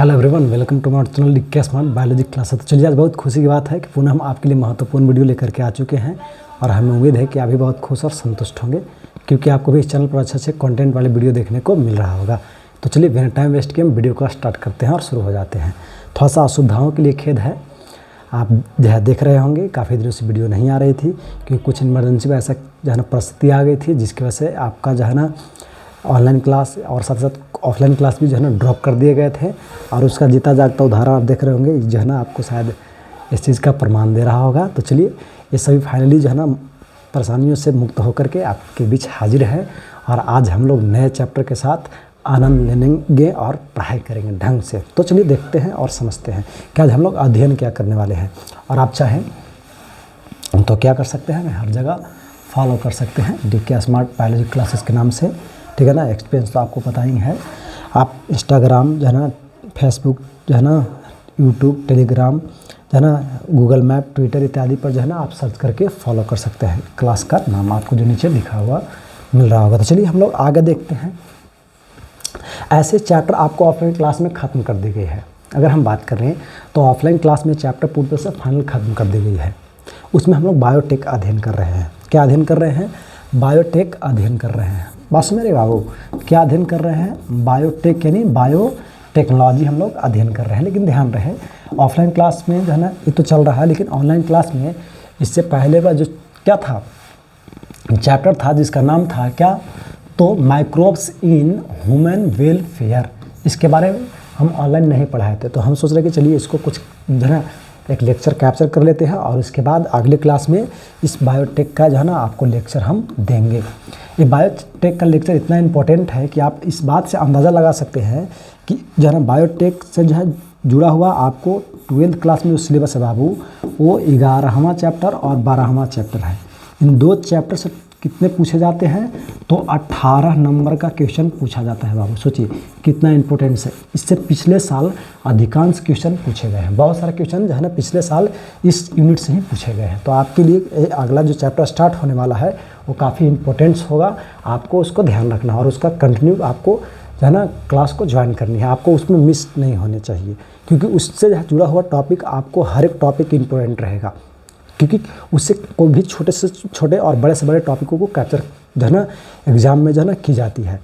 Hello everyone, welcome to my channel DK smart biology class. तो चलिए, आज बहुत खुशी की बात है कि पुनः हम आपके लिए महत्वपूर्ण वीडियो लेकर के आ चुके हैं और हमें उम्मीद है कि आप भी बहुत खुश और संतुष्ट होंगे क्योंकि आपको भी इस चैनल पर अच्छे कंटेंट वाले वीडियो देखने को मिल रहा होगा। तो चलिए बिना टाइम वेस्ट किए हम वीडियो को स्टार्ट करते हैं और शुरू हो जाते हैं। थोड़ा सा असुविधाओं के लिए खेद है, आप जो है देख रहे होंगे काफ़ी दिनों से वीडियो नहीं आ रही थी क्योंकि कुछ इमरजेंसी में ऐसा जो है ना परिस्थिति आ गई थी जिसकी वजह से आपका जो है ना ऑनलाइन क्लास और साथ साथ ऑफलाइन क्लास भी जो है ना ड्रॉप कर दिए गए थे और उसका जीता जागता उदाहरण आप देख रहे होंगे जो है ना आपको शायद इस चीज़ का प्रमाण दे रहा होगा। तो चलिए, ये सभी फाइनली जो है ना परेशानियों से मुक्त होकर के आपके बीच हाजिर है और आज हम लोग नए चैप्टर के साथ आनंद लेंगे और पढ़ाई करेंगे ढंग से। तो चलिए देखते हैं और समझते हैं कि आज हम लोग अध्ययन क्या करने वाले हैं। और आप चाहें तो क्या कर सकते हैं, हर जगह फॉलो कर सकते हैं डीके स्मार्ट बायोलॉजी क्लासेस के नाम से, ठीक है ना। एक्सपीरियंस तो आपको पता ही है। आप इंस्टाग्राम जो है ना, फेसबुक जो है ना, यूट्यूब, टेलीग्राम जो है ना, गूगल मैप, ट्विटर इत्यादि पर जो है ना आप सर्च करके फॉलो कर सकते हैं। क्लास का नाम आपको जो नीचे लिखा हुआ मिल रहा होगा। तो चलिए हम लोग आगे देखते हैं। ऐसे चैप्टर आपको ऑफलाइन क्लास में ख़त्म कर दी गई है। अगर हम बात कर रहे हैं तो ऑफलाइन क्लास में चैप्टर पूरी तरह से फाइनल ख़त्म कर दी गई है। उसमें हम लोग बायोटेक अध्ययन कर रहे हैं। क्या अध्ययन कर रहे हैं? बायोटेक अध्ययन कर रहे हैं। बस मेरे बाबू, क्या अध्ययन कर रहे हैं? बायोटेक यानी बायोटेक्नोलॉजी हम लोग अध्ययन कर रहे हैं। लेकिन ध्यान रहे, ऑफलाइन क्लास में जो है ना ये तो चल रहा है, लेकिन ऑनलाइन क्लास में इससे पहले का जो क्या था चैप्टर था जिसका नाम था क्या, तो माइक्रोब्स इन ह्यूमन वेलफेयर। इसके बारे में हम ऑनलाइन नहीं पढ़ाए थे, तो हम सोच रहे कि चलिए इसको कुछ जो है ना एक लेक्चर कैप्चर कर लेते हैं और इसके बाद अगले क्लास में इस बायोटेक का जो है ना आपको लेक्चर हम देंगे। ये बायोटेक का लेक्चर इतना इम्पोर्टेंट है कि आप इस बात से अंदाज़ा लगा सकते हैं कि जो है ना बायोटेक से जो है जुड़ा हुआ आपको 12th क्लास में जो सिलेबस है बाबू, वो 11वां चैप्टर और 12वां चैप्टर है। इन दो चैप्टर से कितने पूछे जाते हैं, तो 18 नंबर का क्वेश्चन पूछा जाता है बाबू। सोचिए कितना इंपॉर्टेंस है। इससे पिछले साल अधिकांश क्वेश्चन पूछे गए हैं। बहुत सारे क्वेश्चन जो है ना पिछले साल इस यूनिट से ही पूछे गए हैं। तो आपके लिए अगला जो चैप्टर स्टार्ट होने वाला है वो काफ़ी इंपॉर्टेंस होगा। आपको उसको ध्यान रखना और उसका कंटिन्यू आपको जो है ना क्लास को ज्वाइन करनी है। आपको उसमें मिस नहीं होने चाहिए क्योंकि उससे जुड़ा हुआ टॉपिक आपको हर एक टॉपिक इंपॉर्टेंट रहेगा, क्योंकि उससे कोई भी छोटे से छोटे और बड़े से बड़े टॉपिकों को कैप्चर जो है ना एग्ज़ाम में जो है ना की जाती है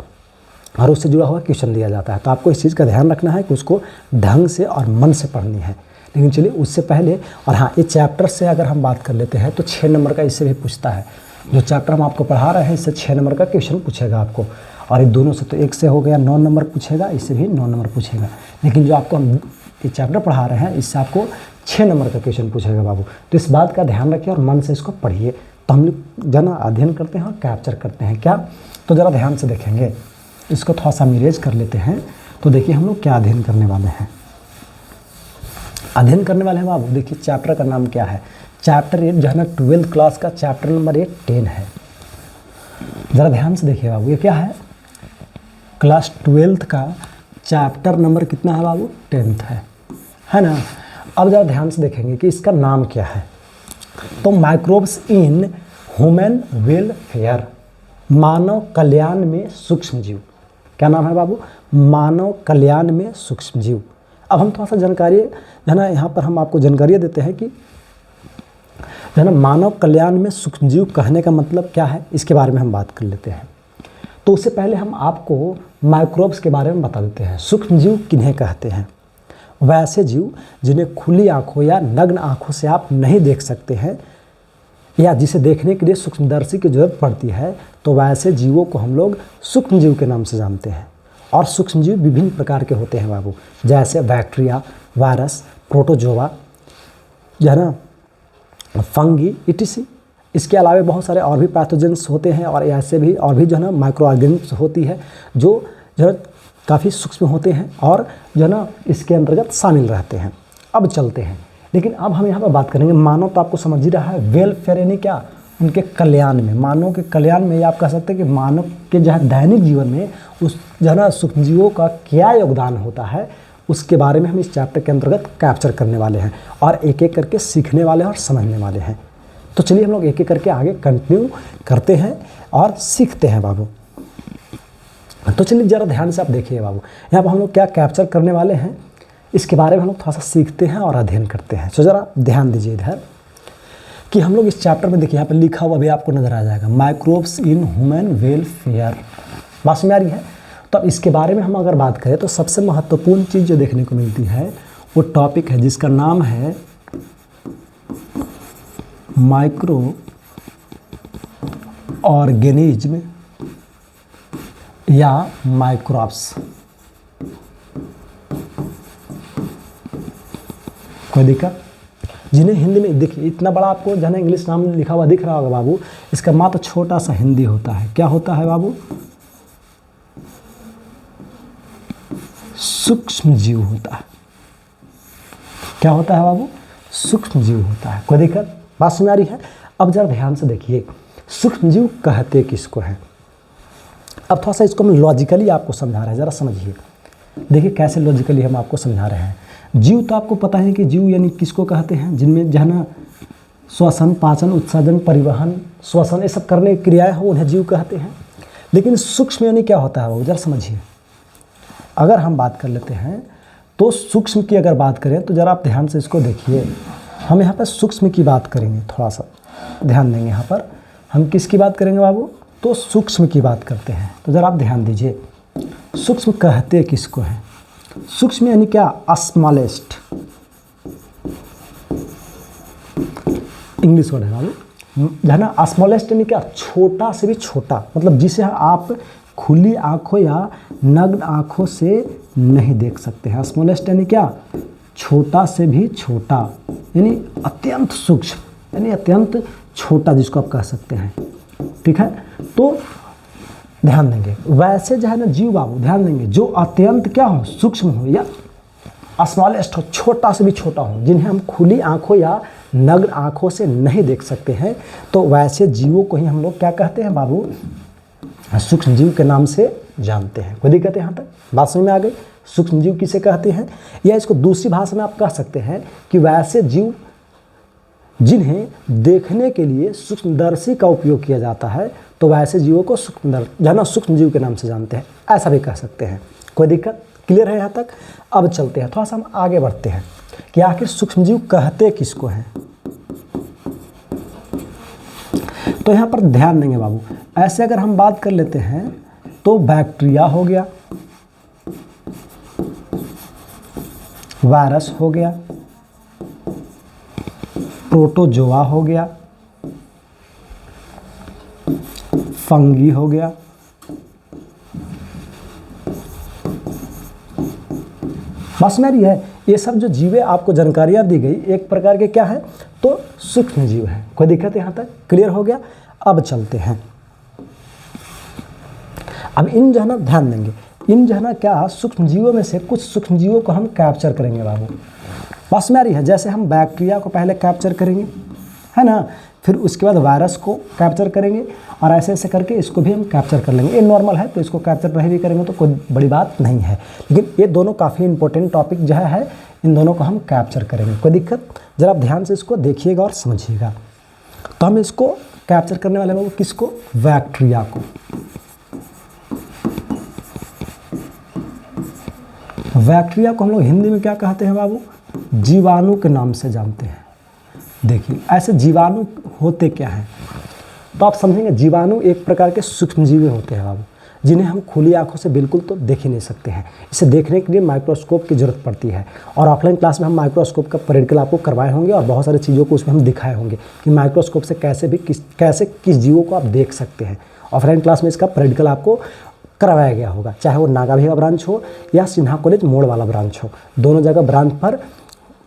और उससे जुड़ा हुआ क्वेश्चन दिया जाता है। तो आपको इस चीज़ का ध्यान रखना है कि उसको ढंग से और मन से पढ़नी है। लेकिन चलिए उससे पहले, और हाँ, ये चैप्टर से अगर हम बात कर लेते हैं तो 6 नंबर का इससे भी पूछता है। जो चैप्टर हम आपको पढ़ा रहे हैं इससे 6 नंबर का क्वेश्चन पूछेगा आपको, और ये दोनों से तो एक से हो गया 9 नंबर पूछेगा, इससे भी 9 नंबर पूछेगा। लेकिन जो आपको हम ये चैप्टर पढ़ा रहे हैं इससे आपको 6 नंबर का क्वेश्चन पूछेगा बाबू। तो इस बात का ध्यान रखिए और मन से इसको पढ़िए। तो हम लोग जो ना अध्ययन करते हैं और कैप्चर करते हैं क्या, तो ज़रा ध्यान से देखेंगे। इसको थोड़ा सा मिरेज कर लेते हैं। तो देखिए हम लोग क्या अध्ययन करने वाले हैं। अध्ययन करने वाले हैं बाबू, देखिए चैप्टर का नाम क्या है। चैप्टर 8 जो है ना 12th क्लास का चैप्टर नंबर 10 है। ज़रा ध्यान से देखिए बाबू, ये क्या है, क्लास 12th का चैप्टर नंबर कितना है बाबू, 10th है ना। अब ज़रा ध्यान से देखेंगे कि इसका नाम क्या है। तो माइक्रोब्स इन ह्यूमन वेलफेयर, मानव कल्याण में सूक्ष्म जीव। क्या नाम है बाबू, मानव कल्याण में सूक्ष्म जीव। अब हम थोड़ा सा जानकारी है ना यहाँ पर हम आपको जानकारी देते हैं कि जो है ना मानव कल्याण में सूक्ष्म जीव कहने का मतलब क्या है, इसके बारे में हम बात कर लेते हैं। तो उससे पहले हम आपको माइक्रोब्स के बारे में बता देते हैं। सूक्ष्म जीव किन्हें कहते हैं? वैसे जीव जिन्हें खुली आंखों या नग्न आंखों से आप नहीं देख सकते हैं या जिसे देखने के लिए सूक्ष्मदर्शी की जरूरत पड़ती है, तो वैसे जीवों को हम लोग सूक्ष्म जीव के नाम से जानते हैं। और सूक्ष्म जीव विभिन्न प्रकार के होते हैं बाबू, जैसे बैक्टीरिया, वायरस, प्रोटोजोआ जो है ना, फंगी इटिसी। इसके अलावा बहुत सारे और भी पैथोजेंस होते हैं और ऐसे भी और भी जो है ना माइक्रो ऑर्गेनिज्म्स होती है जो है काफ़ी सूक्ष्म होते हैं और जो है ना इसके अंतर्गत शामिल रहते हैं। अब चलते हैं, लेकिन अब हम यहाँ पर बात करेंगे मानव, तो आपको समझ ही रहा है, वेलफेयर यानी क्या, उनके कल्याण में, मानव के कल्याण में। आप कह सकते हैं कि मानव के जो है दैनिक जीवन में उस जो है ना सूक्ष्म जीवों का क्या योगदान होता है, उसके बारे में हम इस चैप्टर के अंतर्गत कैप्चर करने वाले हैं और एक एक करके सीखने वाले हैं और समझने वाले हैं। तो चलिए हम लोग एक एक करके आगे कंटिन्यू करते हैं और सीखते हैं बाबू। तो चलिए ज़रा ध्यान से आप देखिए बाबू, यहाँ पर हम लोग क्या कैप्चर करने वाले हैं इसके बारे में हम लोग थोड़ा सा सीखते हैं और अध्ययन करते हैं। तो ज़रा ध्यान दीजिए इधर कि हम लोग इस चैप्टर में देखिए यहाँ पे लिखा हुआ भी आपको नज़र आ जाएगा, माइक्रोब्स इन ह्यूमन वेलफेयर। बात समझ आ रही है? तो अब इसके बारे में हम अगर बात करें तो सबसे महत्वपूर्ण चीज़ जो देखने को मिलती है वो टॉपिक है जिसका नाम है माइक्रो ऑर्गेनिज्म या माइक्रोब्स। कोई दिक्कत? जिन्हें हिंदी में देखिए इतना बड़ा आपको जो है ना इंग्लिश नाम लिखा हुआ दिख रहा होगा बाबू, इसका मात्र छोटा सा हिंदी होता है। क्या होता है बाबू? सूक्ष्म जीव होता है। क्या होता है बाबू? सूक्ष्म जीव होता है। कोई दिक्कत? बात समझ आ रही है? अब जरा ध्यान से देखिए, सूक्ष्म जीव कहते किसको हैं। अब थोड़ा सा इसको हम लॉजिकली आपको समझा रहे हैं, ज़रा समझिए। देखिए कैसे लॉजिकली हम आपको समझा रहे हैं। जीव तो आपको पता है कि जीव यानी किसको कहते हैं, जिनमें जो है ना श्वसन, पाचन, उत्सर्जन, परिवहन, श्वसन ये सब करने की क्रियाएं हो, उन्हें जीव कहते हैं। लेकिन सूक्ष्म यानी क्या होता है वो जरा समझिए। अगर हम बात कर लेते हैं तो सूक्ष्म की अगर बात करें तो ज़रा आप ध्यान से इसको देखिए। हम यहाँ पर सूक्ष्म की बात करेंगे, थोड़ा सा ध्यान देंगे। यहाँ पर हम किसकी बात करेंगे बाबू? तो सूक्ष्म की बात करते हैं। तो ज़रा आप ध्यान दीजिए, सूक्ष्म कहते किसको हैं? सूक्ष्म यानी क्या? स्मॉलेस्ट, इंग्लिश वर्ड है बाबू, जो है ना स्मॉलेस्ट यानी क्या? छोटा से भी छोटा, मतलब जिसे आप खुली आंखों या नग्न आंखों से नहीं देख सकते हैं। स्मॉलेस्ट यानी क्या? छोटा से भी छोटा, यानी अत्यंत सूक्ष्म, यानी अत्यंत छोटा जिसको आप कह सकते हैं। ठीक है, तो ध्यान देंगे। वैसे जो है ना जीव बाबू, ध्यान देंगे, जो अत्यंत क्या हो? सूक्ष्म हो या स्मॉलेस्ट हो, छोटा से भी छोटा हो, जिन्हें हम खुली आंखों या नग्न आंखों से नहीं देख सकते हैं, तो वैसे जीवों को ही हम लोग क्या कहते हैं बाबू? सूक्ष्म जीव के नाम से जानते हैं। कोई दिक्कत है यहाँ तक? बात समझ में आ गई? सूक्ष्म जीव किसे कहते हैं, या इसको दूसरी भाषा में आप कह सकते हैं कि वैसे जीव जिन्हें देखने के लिए सूक्ष्मदर्शी का उपयोग किया जाता है, तो वैसे जीवों को सूक्ष्म जीव के नाम से जानते हैं, ऐसा भी कह सकते हैं। कोई दिक्कत? क्लियर है यहाँ तक? अब चलते हैं, थोड़ा सा हम आगे बढ़ते हैं कि आखिर सूक्ष्म जीव कहते किसको हैं। तो यहाँ पर ध्यान देंगे बाबू, ऐसे अगर हम बात कर लेते हैं तो बैक्टीरिया हो गया, वायरस हो गया, प्रोटोजोआ हो गया, फंगी हो गया, बस मेरी है। ये सब जो जीवे आपको जानकारियाँ दी गई एक प्रकार के क्या है? तो सूक्ष्म जीव है। कोई दिक्कत है यहाँ तक? क्लियर हो गया? अब चलते हैं। अब इन जो है ना ध्यान देंगे, इन जो है ना क्या सूक्ष्म जीवों में से कुछ सूक्ष्म जीवों को हम कैप्चर करेंगे बाबू। बस में आ रही है? जैसे हम बैक्टीरिया को पहले कैप्चर करेंगे, है ना, फिर उसके बाद वायरस को कैप्चर करेंगे, और ऐसे ऐसे करके इसको भी हम कैप्चर कर लेंगे। ये नॉर्मल है तो इसको कैप्चर नहीं भी करेंगे तो कोई बड़ी बात नहीं है, लेकिन ये दोनों काफ़ी इंपॉर्टेंट टॉपिक जो है, इन दोनों को हम कैप्चर करेंगे। कोई दिक्कत? जरा आप ध्यान से इसको देखिएगा और समझिएगा। तो हम इसको कैप्चर करने वाले हैं किसको? बैक्टीरिया को। बैक्टीरिया को हम लोग हिंदी में क्या कहते हैं बाबू? जीवाणु के नाम से जानते हैं। देखिए ऐसे जीवाणु होते क्या हैं, तो आप समझेंगे जीवाणु एक प्रकार के सूक्ष्मजीवी होते हैं बाबू, जिन्हें हम खुली आंखों से बिल्कुल तो देख ही नहीं सकते हैं। इसे देखने के लिए माइक्रोस्कोप की ज़रूरत पड़ती है, और ऑफलाइन क्लास में हम माइक्रोस्कोप का प्रैक्टिकल आपको करवाए होंगे और बहुत सारी चीज़ों को उसमें हम दिखाए होंगे कि माइक्रोस्कोप से कैसे किस जीवों को आप देख सकते हैं। ऑफलाइन क्लास में इसका प्रैक्टिकल आपको करवाया गया होगा, चाहे वो नागाभिया ब्रांच हो या सिन्हा कॉलेज मोड़ वाला ब्रांच हो, दोनों जगह ब्रांच पर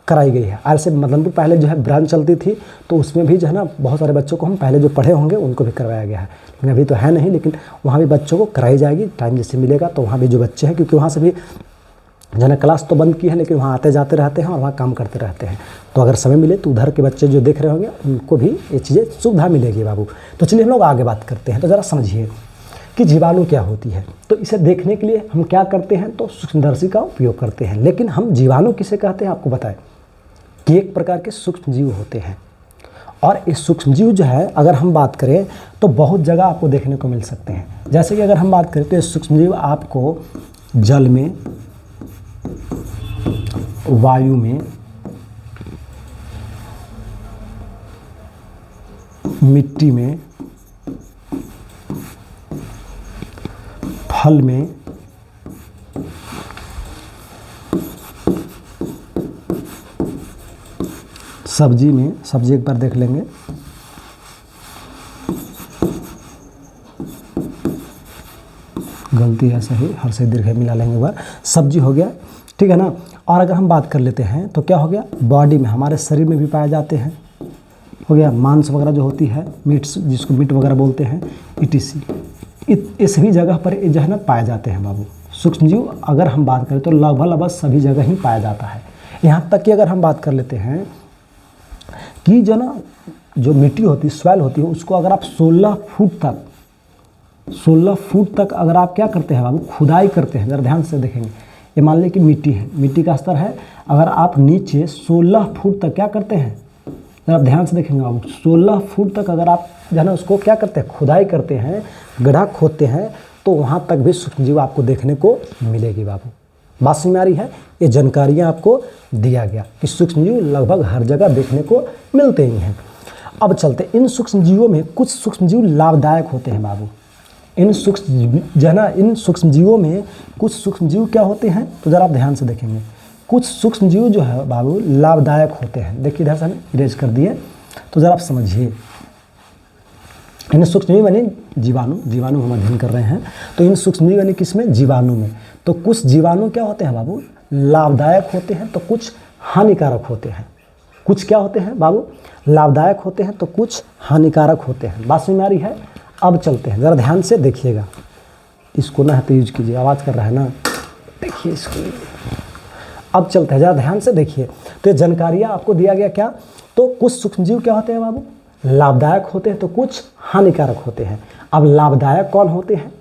कराई गई है। ऐसे मदनपुर पहले जो है ब्रांच चलती थी तो उसमें भी जो है ना बहुत सारे बच्चों को हम पहले जो पढ़े होंगे उनको भी करवाया गया है, लेकिन अभी तो है नहीं, लेकिन वहाँ भी बच्चों को कराई जाएगी। टाइम जैसे मिलेगा तो वहाँ भी जो बच्चे हैं, क्योंकि वहाँ से भी जो है क्लास तो बंद की है लेकिन वहाँ आते जाते रहते हैं और वहाँ काम करते रहते हैं, तो अगर समय मिले तो उधर के बच्चे जो देख रहे होंगे उनको भी ये चीज़ें सुविधा मिलेगी बाबू। तो चलिए हम लोग आगे बात करते हैं। तो ज़रा समझिए कि जीवाणु क्या होती है। तो इसे देखने के लिए हम क्या करते हैं, तो सूक्ष्मदर्शी का उपयोग करते हैं। लेकिन हम जीवाणु किसे कहते हैं आपको बताएं कि एक प्रकार के सूक्ष्मजीव होते हैं, और इस सूक्ष्मजीव जो है अगर हम बात करें तो बहुत जगह आपको देखने को मिल सकते हैं। जैसे कि अगर हम बात करें तो ये सूक्ष्मजीव आपको जल में, वायु में, मिट्टी में, फल में, सब्जी में, सब्जी एक बार देख लेंगे, गलती है, सही, हर से दीर्घ मिला लेंगे एक बार, सब्जी हो गया, ठीक है ना। और अगर हम बात कर लेते हैं तो क्या हो गया, बॉडी में, हमारे शरीर में भी पाए जाते हैं, हो गया, मांस वगैरह जो होती है, मीट्स जिसको मीट वगैरह बोलते हैं, ईटीसी, इस भी जगह पर जो है ना पाए जाते हैं बाबू। सूक्ष्मजीव अगर हम बात करें तो लगभग सभी जगह ही पाया जाता है। यहाँ तक कि अगर हम बात कर लेते हैं कि जो ना जो मिट्टी होती है, सॉइल होती है, उसको अगर आप 16 फुट तक अगर आप क्या करते हैं बाबू, खुदाई करते हैं, ज़रा ध्यान से देखेंगे, ये मान लें कि मिट्टी है, मिट्टी का स्तर है, अगर आप नीचे 16 फुट तक क्या करते हैं, जरा ध्यान से देखेंगे बाबू, 16 फुट तक अगर आप जो है ना उसको क्या करते हैं, खुदाई करते हैं, गड्ढा खोदते हैं, तो वहाँ तक भी सूक्ष्मजीव आपको देखने को मिलेगी बाबू। बात समझ में आ रही है? ये जानकारियाँ आपको दिया गया कि सूक्ष्मजीव लगभग हर जगह देखने को मिलते ही हैं। अब चलते, इन सूक्ष्मजीवों में कुछ सूक्ष्मजीव लाभदायक होते हैं बाबू। इन सूक्ष्मजीवों में कुछ सूक्ष्मजीव क्या होते हैं, तो ज़रा आप ध्यान से देखेंगे, कुछ सूक्ष्मजीव जो है बाबू लाभदायक होते हैं। देखिए इधर से हम इरेज कर दिए, तो ज़रा आप समझिए, इन सूक्ष्मजीव यानी जीवाणु हम अध्ययन कर रहे हैं, तो इन सूक्ष्मजीव यानी किसमें, जीवाणु में। तो कुछ जीवाणु क्या होते हैं बाबू, लाभदायक होते हैं, तो कुछ हानिकारक होते हैं। कुछ क्या होते हैं बाबू, लाभदायक होते हैं, तो कुछ हानिकारक होते हैं। बात समझ में आ रही है? अब चलते हैं, ज़रा ध्यान से देखिएगा, इसको ना है तो यूज कीजिए, आवाज़ कर रहा है ना, देखिए इसको। अब चलते हैं, ज़रा ध्यान से देखिए, तो ये जानकारियाँ आपको दिया गया क्या, तो कुछ सूक्ष्मजीव क्या होते हैं बाबू, लाभदायक होते हैं, तो कुछ हानिकारक होते हैं। अब लाभदायक कौन होते हैं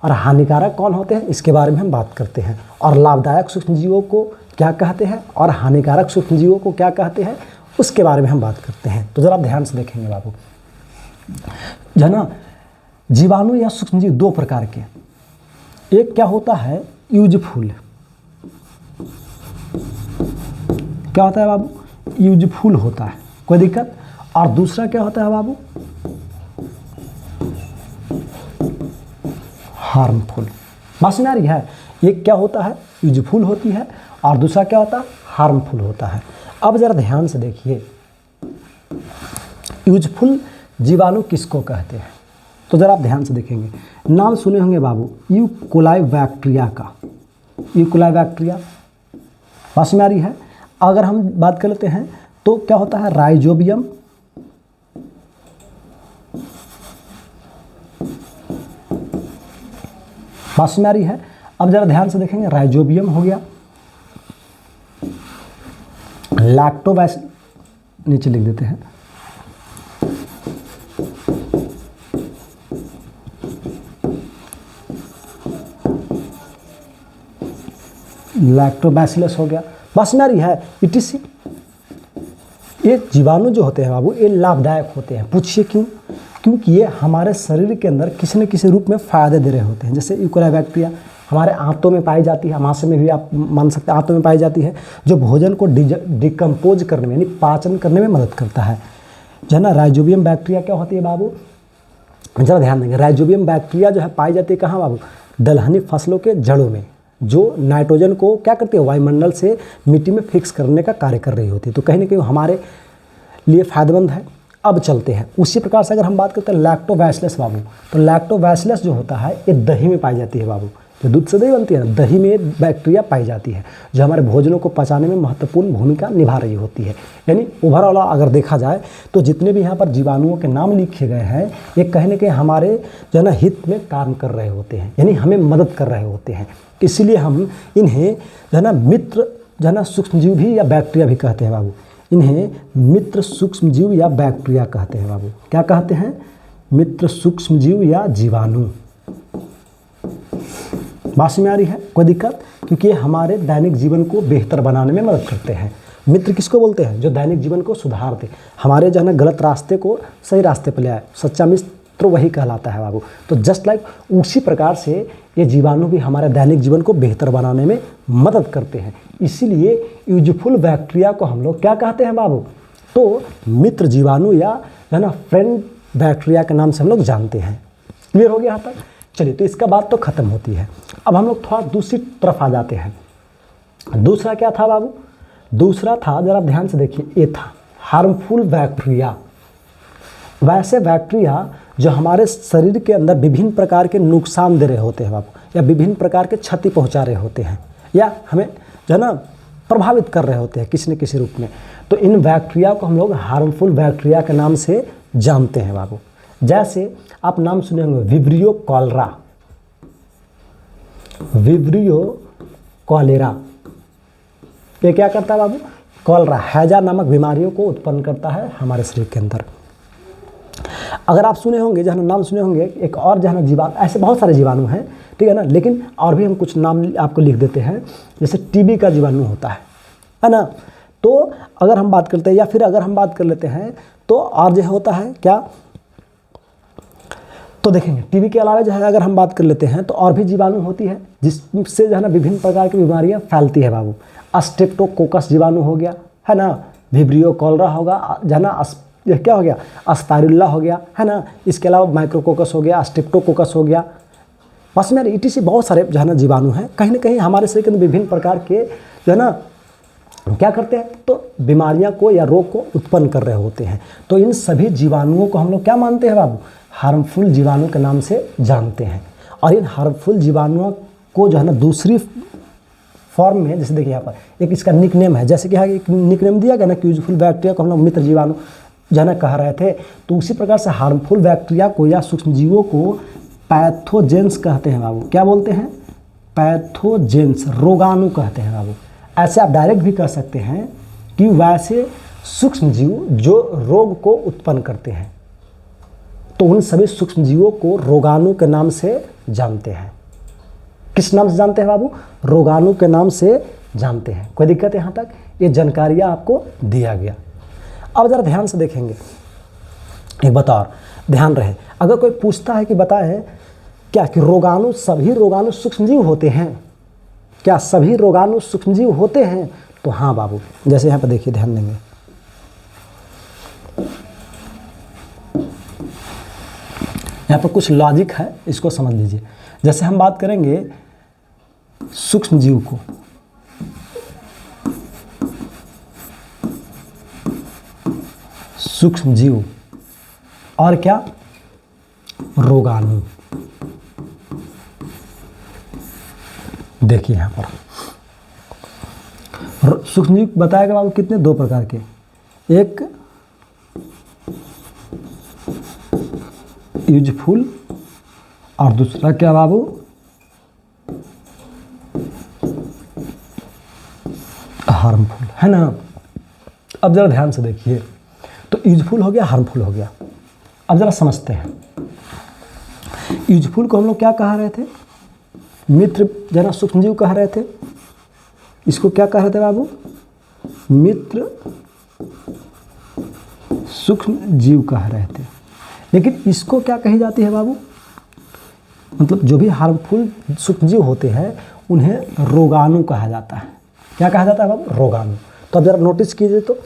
और हानिकारक कौन होते हैं, इसके बारे में हम बात करते हैं। और लाभदायक सूक्ष्मजीवों को क्या कहते हैं और हानिकारक सूक्ष्मजीवों को क्या कहते हैं, उसके बारे में हम बात करते हैं। तो ज़रा ध्यान से देखेंगे बाबू, जो है ना, जीवाणु या सूक्ष्मजीव दो प्रकार के, एक क्या होता है यूजफुल, क्या होता है बाबू, यूजफुल होता है, कोई दिक्कत। और दूसरा क्या होता है बाबू, हार्मफुल। बात समझ आ रही है? एक क्या होता है, यूजफुल होती है, और दूसरा क्या होता है, हार्मफुल होता है। अब ज़रा ध्यान से देखिए, यूजफुल जीवाणु किसको कहते हैं, तो ज़रा आप ध्यान से देखेंगे, नाम सुने होंगे बाबू यूकोलाई बैक्टीरिया का, यूकोलाई बैक्टीरिया। बात समझ में आ रही है? अगर हम बात कर लेते हैं तो क्या होता है, राइजोबियम, बात समझ में आ रही है? अब ज़रा ध्यान से देखेंगे, राइजोबियम हो गया, लैक्टोबैसिलस, नीचे लिख देते हैं, लैक्टोबैसिलस हो गया। बस में आ रही है, ईटीसी। ये जीवाणु जो होते हैं बाबू, ये लाभदायक होते हैं। पूछिए क्यों? क्योंकि ये हमारे शरीर के अंदर किसी न किसी रूप में फ़ायदे दे रहे होते हैं। जैसे यूकोलाई बैक्टीरिया हमारे आंतों में पाई जाती है, आमाशय में भी आप मान सकते हैं आंतों में पाई जाती है, जो भोजन को डिकम्पोज करने में यानी पाचन करने में मदद करता है, जो है ना। राइजोबियम बैक्टीरिया क्या होती है बाबू, जरा ध्यान देंगे, राइजोबियम बैक्टीरिया जो है पाई जाती है कहाँ बाबू, दलहनी फसलों के जड़ों में, जो नाइट्रोजन को क्या करती है, वायुमंडल से मिट्टी में फिक्स करने का कार्य कर रही होती है। तो कहीं ना कहीं हमारे लिए फ़ायदेमंद है। अब चलते हैं, उसी प्रकार से अगर हम बात करते हैं लैक्टोबैसिलस बाबू, तो लैक्टोबैसिलस जो होता है ये दही में पाई जाती है बाबू। जो दूध से दही बनती है ना, दही में बैक्टीरिया पाई जाती है, जो हमारे भोजनों को पचाने में महत्वपूर्ण भूमिका निभा रही होती है। यानी ओवरऑल अगर देखा जाए तो जितने भी यहाँ पर जीवाणुओं के नाम लिखे गए हैं, ये कहीं ना कहीं हमारे जो है ना हित में काम कर रहे होते हैं, यानी हमें मदद कर रहे होते हैं। इसीलिए हम इन्हें जो है ना मित्र जो है ना सूक्ष्मजीव भी या बैक्टीरिया भी कहते हैं बाबू। इन्हें मित्र सूक्ष्मजीव या बैक्टीरिया कहते हैं बाबू। क्या कहते हैं? मित्र सूक्ष्मजीव या जीवाणु। बात में आ रही है? कोई दिक्कत? क्योंकि ये हमारे दैनिक जीवन को बेहतर बनाने में मदद करते हैं। मित्र किसको बोलते हैं? जो दैनिक जीवन को सुधारते, हमारे जो है ना गलत रास्ते को सही रास्ते पर ले आए, सच्चा मित्र तो वही कहलाता है बाबू। तो जस्ट लाइक उसी प्रकार से ये जीवाणु भी हमारे दैनिक जीवन को बेहतर बनाने में मदद करते हैं। इसीलिए यूजफुल बैक्टीरिया को हम लोग क्या कहते हैं बाबू, तो मित्र जीवाणु या है ना फ्रेंड बैक्टीरिया के नाम से हम लोग जानते हैं। क्लियर हो गया यहाँ तक? चलिए, तो इसका बात तो खत्म होती है। अब हम लोग थोड़ा दूसरी तरफ आ जाते हैं। दूसरा क्या था बाबू? दूसरा था, जरा ध्यान से देखिए, ये था हार्मफुल बैक्टीरिया। वैसे बैक्टीरिया जो हमारे शरीर के अंदर विभिन्न प्रकार के नुकसान दे रहे होते हैं बाबू, या विभिन्न प्रकार के क्षति पहुंचा रहे होते हैं, या हमें जो है ना प्रभावित कर रहे होते हैं किसी न किसी रूप में, तो इन बैक्टीरिया को हम लोग हार्मफुल बैक्टीरिया के नाम से जानते हैं बाबू। जैसे आप नाम सुने होंगे विब्रियो कॉलरा, विब्रियो कॉलेरा। ये क्या करता है बाबू? कॉलरा, हैजा नामक बीमारियों को उत्पन्न करता है हमारे शरीर के अंदर। अगर आप सुने होंगे, जहाँ नाम सुने होंगे, एक और जहाँ जीवाणु, ऐसे बहुत सारे जीवाणु हैं, ठीक है ना, लेकिन और भी हम कुछ नाम आपको लिख देते हैं। जैसे टीबी का जीवाणु होता है ना। तो अगर हम बात करते हैं, या फिर अगर हम बात कर लेते हैं, तो और जो होता है क्या, तो देखेंगे टीबी के अलावा जो है अगर हम बात कर लेते हैं तो और भी जीवाणु होती है जिससे जो है ना विभिन्न प्रकार की बीमारियां फैलती है बाबू। स्ट्रेप्टोकोकस जीवाणु हो गया, है ना, विब्रियो कॉलरा होगा, जो है ना ये क्या हो गया, अस्पायरुल्ला हो गया, है ना। इसके अलावा माइक्रोकोकस हो गया, स्ट्रेप्टोकोकस हो गया, बस में ETC बहुत सारे जो है ना जीवाणु हैं। कहीं ना कहीं हमारे शरीर के अंदर विभिन्न प्रकार के जो है ना क्या करते हैं, तो बीमारियां को या रोग को उत्पन्न कर रहे होते हैं। तो इन सभी जीवाणुओं को हम लोग क्या मानते हैं बाबू? हार्मफुल जीवाणु के नाम से जानते हैं। और इन हार्मफुल जीवाणुओं को जो है ना दूसरी फॉर्म में, जैसे देखिए यहाँ पर एक इसका निकनेम है, जैसे कि यहाँ एक निकनेम दिया गया ना कि यूजफुल बैक्टीरिया को हम लोग मित्र जीवाणु जो है ना कह रहे थे, तो उसी प्रकार से हार्मफुल बैक्टीरिया को या सूक्ष्मजीवों को पैथोजेंस कहते हैं बाबू। क्या बोलते हैं? पैथोजेंस, रोगाणु कहते हैं बाबू। ऐसे आप डायरेक्ट भी कह सकते हैं कि वैसे सूक्ष्मजीव जो रोग को उत्पन्न करते हैं, तो उन सभी सूक्ष्मजीवों को रोगाणु के नाम से जानते हैं। किस नाम से जानते हैं बाबू? रोगाणु के नाम से जानते हैं। कोई दिक्कत है यहाँ तक? ये जानकारियाँ आपको दिया गया। अब ज़रा ध्यान से देखेंगे, एक बात और ध्यान रहे, अगर कोई पूछता है कि बताएं क्या कि रोगाणु, सभी रोगाणु सूक्ष्मजीव होते हैं क्या? सभी रोगाणु सूक्ष्मजीव होते हैं? तो हाँ बाबू, जैसे यहाँ पर देखिए, ध्यान देंगे, यहाँ पर कुछ लॉजिक है, इसको समझ लीजिए। जैसे हम बात करेंगे सूक्ष्मजीव को, सूक्ष्मजीव और क्या, रोगाणु। देखिए यहाँ पर सूक्ष्मजीव बताएगा बाबू कितने, दो प्रकार के, एक यूजफुल और दूसरा क्या बाबू, हार्मफुल, है ना। अब जरा ध्यान से देखिए, तो यूजफुल हो गया, हार्मफुल हो गया। अब जरा समझते हैं, यूजफुल को हम लोग क्या कह रहे थे? मित्र जना सूक्ष्मजीव कह रहे थे। इसको क्या कह रहे थे बाबू? मित्र सूक्ष्मजीव कह रहे थे। लेकिन इसको क्या कही जाती है बाबू? मतलब जो भी हार्मफुल सूक्ष्मजीव होते हैं उन्हें रोगाणु कहा जाता है। क्या कहा जाता है बाबू? रोगाणु। तो अब जरा नोटिस कीजिए तो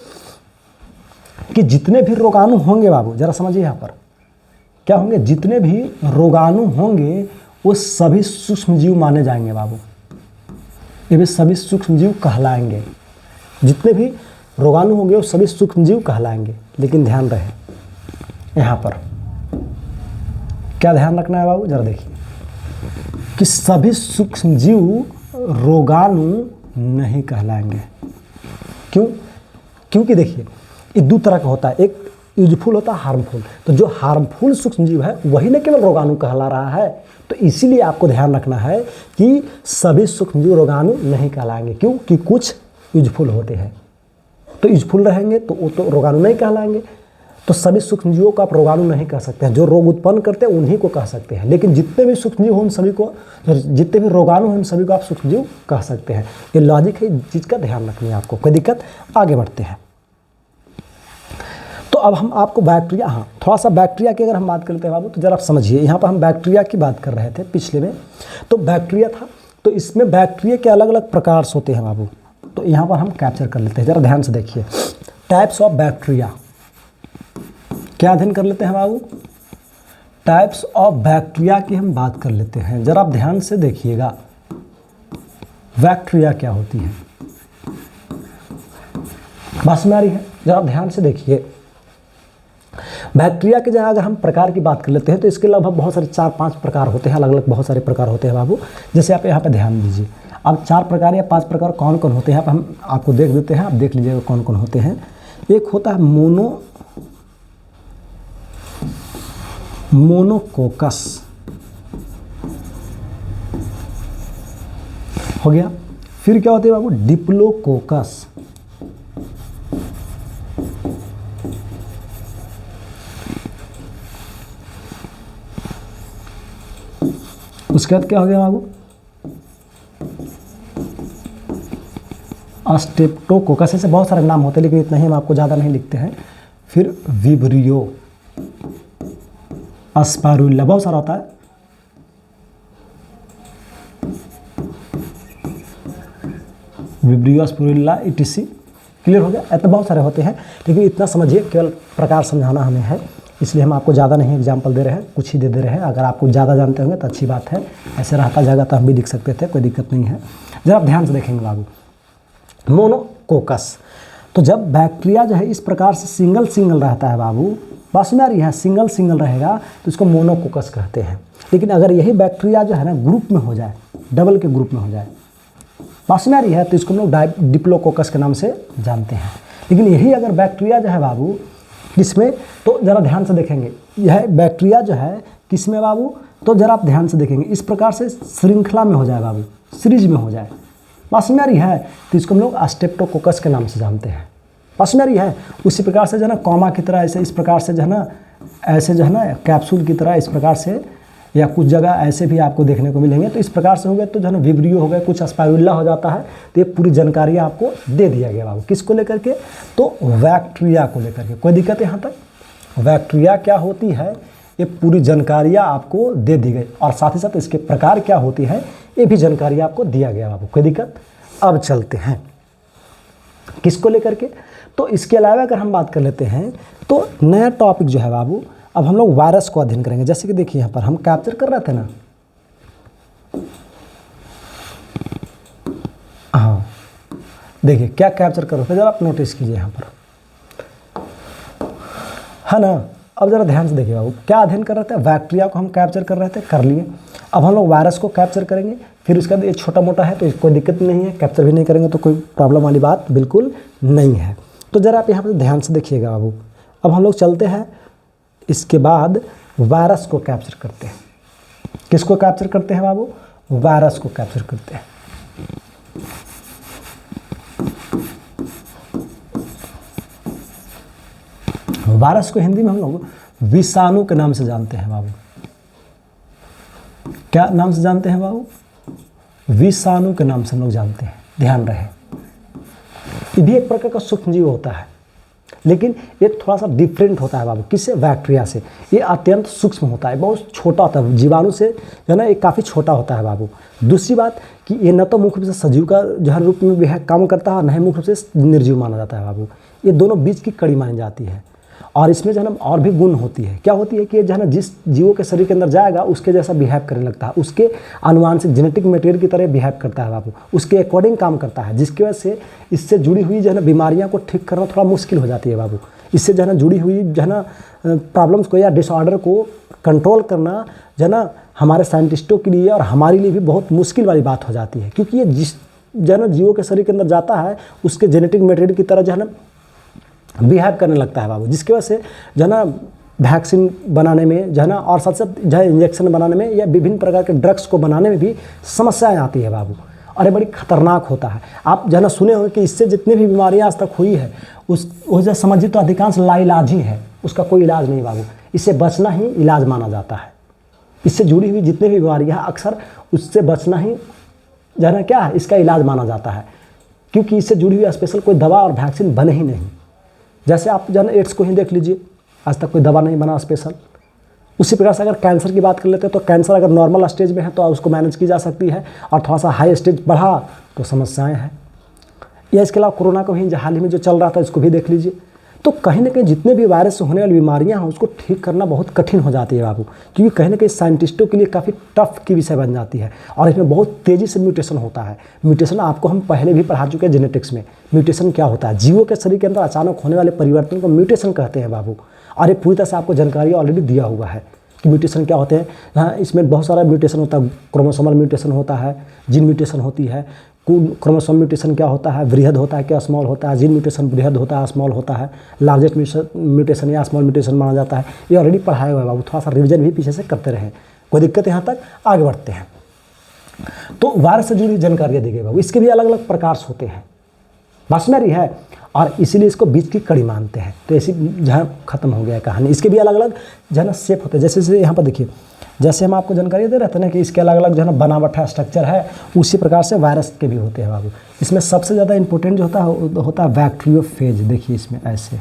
कि जितने भी रोगाणु होंगे बाबू, जरा समझिए यहाँ पर क्या होंगे, जितने भी रोगाणु होंगे वो सभी सूक्ष्मजीव माने जाएंगे बाबू। ये भी सभी सूक्ष्मजीव कहलाएंगे। जितने भी रोगाणु होंगे वो सभी सूक्ष्मजीव कहलाएंगे। लेकिन ध्यान रहे यहाँ पर क्या ध्यान रखना है बाबू, जरा देखिए कि सभी सूक्ष्मजीव रोगाणु नहीं कहलाएंगे। क्यों? क्योंकि देखिए ये दो तरह का होता है, एक यूजफुल होता है, हार्मफुल। तो जो हार्मफुल सूक्ष्मजीव है वही न केवल रोगाणु कहला रहा है। तो इसीलिए आपको ध्यान रखना है कि सभी सूक्ष्मजीव रोगाणु नहीं कहलाएंगे। क्यों? कि कुछ यूजफुल होते हैं, तो यूजफुल रहेंगे तो वो तो रोगाणु नहीं कहलाएंगे। तो सभी सूक्ष्मजीवों को आप रोगाणु नहीं कह सकते हैं। जो रोग उत्पन्न करते हैं उन्हीं को कह सकते हैं। लेकिन जितने भी सूक्ष्मजीव हो उन सभी को, जितने भी रोगाणु हैं उन सभी को आप सूक्ष्मजीव कह सकते हैं। ये लॉजिक है, चीज़ का ध्यान रखनी है आपको। कोई दिक्कत? आगे बढ़ते हैं। तो अब हम आपको बैक्टीरिया, हाँ थोड़ा सा बैक्टीरिया की अगर हम बात करते हैं बाबू, तो जरा आप समझिए, यहाँ पर हम बैक्टीरिया की बात कर रहे थे पिछले में, तो बैक्टीरिया था, तो इसमें बैक्टीरिया के अलग अलग प्रकार होते हैं बाबू, तो यहाँ पर हम कैप्चर कर लेते हैं, ज़रा ध्यान से देखिए। टाइप्स ऑफ बैक्टीरिया क्या अध्ययन कर लेते हैं बाबू, टाइप्स ऑफ बैक्टीरिया की हम बात कर लेते हैं। ज़रा आप ध्यान से देखिएगा बैक्टीरिया क्या होती है, बात में आ रही है, जरा आप ध्यान से देखिए। बैक्टीरिया के जगह अगर हम प्रकार की बात कर लेते हैं तो इसके लगभग बहुत सारे 4-5 प्रकार होते हैं, अलग अलग बहुत सारे प्रकार होते हैं बाबू। जैसे आप यहाँ पे ध्यान दीजिए, अब 4 प्रकार या 5 प्रकार कौन कौन होते हैं, यहाँ पर हम आपको देख देते हैं, आप देख लीजिएगा कौन कौन होते हैं। एक होता है मोनोकोकस हो गया। फिर क्या होते हैं बाबू, डिप्लोकोकस, उसके बाद क्या हो गया बाबू, स्ट्रेप्टोकोकस। ऐसे बहुत सारे नाम होते हैं लेकिन इतना ही हम आपको ज़्यादा नहीं लिखते हैं। फिर विब्रियो अस्पारुल्ला, बहुत सारा होता है, विब्रियो अस्पारुल्ला इटीसी, क्लियर हो गया। ऐसे बहुत सारे होते हैं लेकिन इतना समझिए, केवल प्रकार समझाना हमें है, इसलिए हम आपको ज़्यादा नहीं एग्जाम्पल दे रहे हैं, कुछ ही दे रहे हैं। अगर आपको ज़्यादा जानते होंगे तो अच्छी बात है, ऐसे रहता जाएगा तो हम भी लिख सकते थे, कोई दिक्कत नहीं है। जरा आप ध्यान से देखेंगे बाबू, मोनोकोकस, तो जब बैक्टीरिया जो है इस प्रकार से सिंगल सिंगल रहता है बाबू, बात में आ रही है, सिंगल सिंगल रहेगा तो इसको मोनोकोकस कहते हैं। लेकिन अगर यही बैक्टीरिया जो है ना ग्रुप में हो जाए, डबल के ग्रुप में हो जाए, बात में आ रही है, तो इसको हम लोग डिप्लोकोकस के नाम से जानते हैं। लेकिन यही अगर बैक्टीरिया जो है बाबू किसमें, तो ज़रा ध्यान से देखेंगे, यह बैक्टीरिया जो है किसमें बाबू, तो ज़रा आप ध्यान से देखेंगे, इस प्रकार से श्रृंखला में हो जाए बाबू, सीरीज में हो जाए, बात में आ रही है, तो इसको हम लोग स्ट्रेप्टोकोकस के नाम से जानते हैं। बात में आ रही है। उसी प्रकार से जो है ना कॉमा की तरह ऐसे इस प्रकार से जो है ना, ऐसे जो है ना कैप्सूल की तरह इस प्रकार से, या कुछ जगह ऐसे भी आपको देखने को मिलेंगे। तो इस प्रकार से हो गया, तो जो है ना विब्रियो हो गया, कुछ अस्पारुल्ला हो जाता है। तो ये पूरी जानकारी आपको दे दिया गया बाबू, किसको लेकर के, तो बैक्टीरिया को लेकर के। कोई दिक्कत है यहाँ तक, बैक्टीरिया क्या होती है ये पूरी जानकारियाँ आपको दे दी गई, और साथ ही साथ इसके प्रकार क्या होती है ये भी जानकारी आपको दिया गया बाबू। कोई दिक्कत। अब चलते हैं किसको लेकर के, तो इसके अलावा अगर हम बात कर लेते हैं तो नया टॉपिक जो है बाबू, अब हम लोग वायरस को अध्ययन करेंगे। जैसे कि देखिए यहाँ पर हम कैप्चर कर रहे थे ना, हाँ देखिए क्या कैप्चर कर रहे थे, जरा आप नोटिस कीजिए यहाँ पर, है ना। अब जरा ध्यान से देखिए बाबू, क्या अध्ययन कर रहे थे, बैक्टीरिया को हम कैप्चर कर रहे थे, कर लिए। अब हम लोग वायरस को कैप्चर करेंगे, फिर उसके बाद ये छोटा मोटा है तो कोई दिक्कत नहीं है, कैप्चर भी नहीं करेंगे तो कोई प्रॉब्लम वाली बात बिल्कुल नहीं है। तो ज़रा आप यहाँ पर ध्यान से देखिएगा बाबू। अब हम लोग चलते हैं, इसके बाद वायरस को कैप्चर करते हैं। किसको कैप्चर करते हैं बाबू, वायरस को कैप्चर करते हैं। वायरस को हिंदी में हम लोग विषाणु के नाम से जानते हैं बाबू। क्या नाम से जानते हैं बाबू, विषाणु के नाम से हम लोग जानते हैं, ध्यान रहे। ये भी एक प्रकार का सूक्ष्म जीव होता है, लेकिन ये थोड़ा सा डिफरेंट होता है बाबू, किससे, बैक्टीरिया से। ये अत्यंत सूक्ष्म होता है, बहुत छोटा होता है, जीवाणु से जो है ना ये काफ़ी छोटा होता है बाबू। दूसरी बात कि ये न तो मुख्य रूप से सजीव का जो है रूप में भी है, काम करता है, और न ही मुख्य रूप से निर्जीव माना जाता है बाबू। ये दोनों बीच की कड़ी मानी जाती है। और इसमें जो है ना और भी गुण होती है, क्या होती है कि जो है ना जिस जीवों के शरीर के अंदर जाएगा उसके जैसा बिहेव करने लगता है, उसके आनुवांशिक जेनेटिक मटेरियल की तरह बिहेव करता है बाबू, उसके अकॉर्डिंग काम करता है, जिसकी वजह से इससे जुड़ी हुई जो है ना बीमारियां को ठीक करना थोड़ा मुश्किल हो जाती है बाबू। इससे जो है ना जुड़ी हुई जो है ना प्रॉब्लम्स को या डिसऑर्डर को कंट्रोल करना जो है ना हमारे साइंटिस्टों के लिए और हमारे लिए भी बहुत मुश्किल वाली बात हो जाती है, क्योंकि ये जिस जो है ना जीवों के शरीर के अंदर जाता है उसके जेनेटिक मटेरियल की तरह जो है ना बिहेव करने लगता है बाबू, जिसकी वजह से जो है ना वैक्सीन बनाने में जो है ना, और साथ साथ जो है इंजेक्शन बनाने में या विभिन्न प्रकार के ड्रग्स को बनाने में भी समस्याएं आती है बाबू, और ये बड़ी खतरनाक होता है। आप जो है ना सुने होंगे कि इससे जितनी भी बीमारियां आज तक हुई है उसे समझिए तो अधिकांश लाइलाज ही है, उसका कोई इलाज नहीं बाबू, इससे बचना ही इलाज माना जाता है। इससे जुड़ी हुई जितनी भी बीमारियाँ अक्सर उससे बचना ही जो है ना क्या है, इसका इलाज माना जाता है, क्योंकि इससे जुड़ी हुई स्पेशल कोई दवा और वैक्सीन बने ही नहीं। जैसे आप जो है ना एड्स को ही देख लीजिए, आज तक कोई दवा नहीं बना स्पेशल। उसी प्रकार से अगर कैंसर की बात कर लेते हैं तो कैंसर अगर नॉर्मल स्टेज में है तो उसको मैनेज की जा सकती है, और थोड़ा सा हाई स्टेज बढ़ा तो समस्याएं हैं। या इसके अलावा कोरोना को ही हाल ही में जो चल रहा था इसको भी देख लीजिए। तो कहीं ना कहीं जितने भी वायरस से होने वाली बीमारियां हैं उसको ठीक करना बहुत कठिन हो जाती है बाबू, क्योंकि कहीं ना कहीं साइंटिस्टों के लिए काफ़ी टफ की विषय बन जाती है, और इसमें बहुत तेज़ी से म्यूटेशन होता है। म्यूटेशन आपको हम पहले भी पढ़ा चुके हैं जेनेटिक्स में। म्यूटेशन क्या होता है? जीवों के शरीर के अंदर अचानक होने वाले परिवर्तन को म्यूटेशन कहते हैं बाबू, और ये पूरी तरह से आपको जानकारी ऑलरेडी दिया हुआ है कि म्यूटेशन क्या होते हैं। हाँ, इसमें बहुत सारा म्यूटेशन होता है, क्रोमोसोमल म्यूटेशन होता है, जीन म्यूटेशन होती है। क्रोमोसोम म्यूटेशन क्या होता है? बृहद होता है क्या स्मॉल होता है? जीन म्यूटेशन बृहद होता है स्मॉल होता है? लार्जेस्ट म्यूटेशन या स्मॉल म्यूटेशन माना जाता है। ये ऑलरेडी पढ़ाया हुआ है बाबू, थोड़ा सा रिवीजन भी पीछे से करते रहे, कोई दिक्कत यहाँ तक आगे बढ़ते हैं। तो वायरस से जुड़ी जानकारियाँ दी गई बाबू, इसके भी अलग अलग प्रकार होते हैं, बस में रही है, और इसीलिए इसको बीच की कड़ी मानते हैं। तो ऐसी जहाँ खत्म हो गया कहानी। इसके भी अलग अलग जो है ना शेप होते हैं, जैसे जैसे यहाँ पर देखिए, जैसे हम आपको जानकारी दे रहे थे ना कि इसके अलग अलग जो है ना बनावट है, स्ट्रक्चर है, उसी प्रकार से वायरस के भी होते हैं बाबू। इसमें सबसे ज़्यादा इंपॉर्टेंट जो होता है बैक्टीरियोफेज। देखिए इसमें ऐसे,